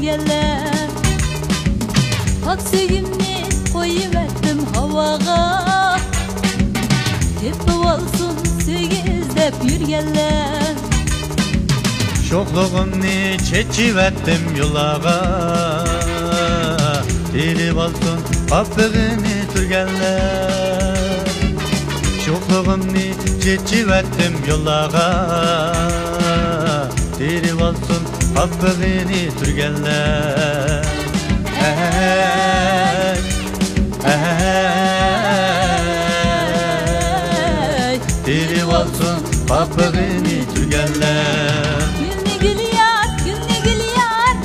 yürgenler. Pak sevgimni koyuverdim havaga, tepip olsun sevgizlep yürgenler. Şokluğumni çeçivettim yulağa, terip olsun kapıgını türgenler. Şokluğumni çeçivettim yulağa, terip olsun kapıgını türgenler. Terip olsun kapıgını türgenler. Gülni gül yar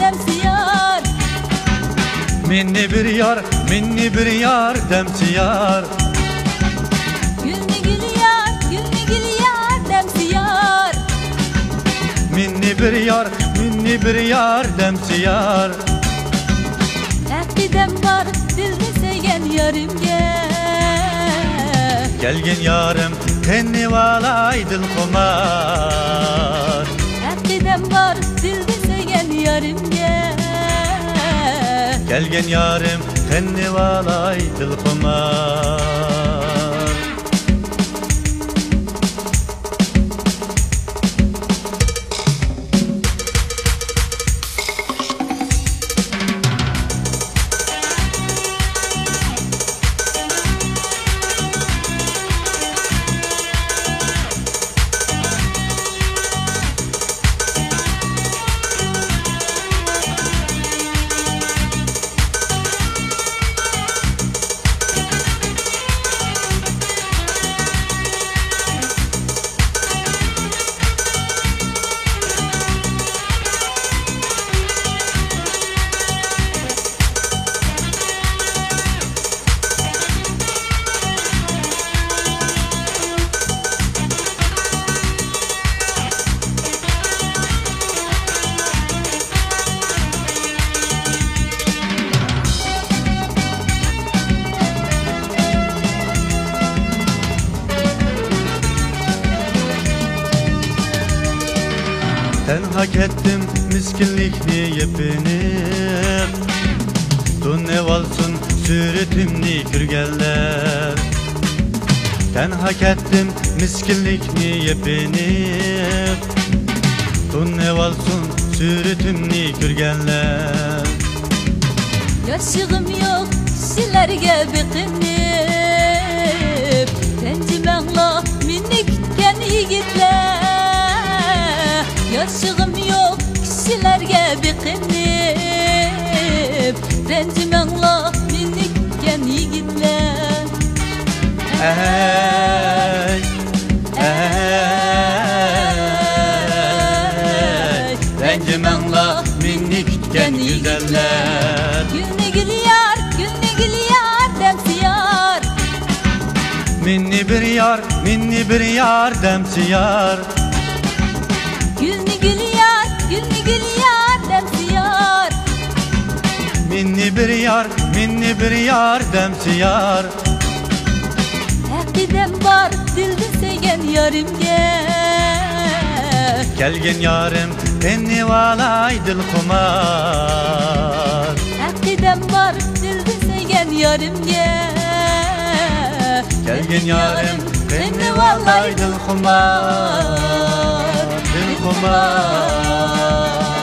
demsi yar. Minni bir yar demsi yar. Gülni gül yar demsi yar. Minni bir yar demsi yar. Aqidem var dilni sevgen yarimge. Gelgin yarım tenni valay dil kumar. Aqidem var dilni sevgen yarimge. Gelgin yarım tenni valay dil kumar. Ben hak ettim miskinlikni yepinip, dun ev alsın sürütümni kürgeller. Ben hak ettim miskinlikni yepinip, dun ev alsın sürütümni kürgeller. Yaşığım yok kişilerge biqinip, rencimenla minni kütken yigitler. Yaşığım yok kişilerge biqinip, rencimenla minni kütken yigitler. Rencimenla minni kütken güzeller. Gülni gül yar demsi yar. Minni bir yar demsi yar. Gülni gül yar demsi yar. Minni bir yar demsi yar. Aqidem var dilni sevgen yarimge. Gelgin yarım tenni valay dil kumar. Aqidem var dilni sevgen yarimge. Gelgin yarım tenni valay dil kumar. Dil kumar.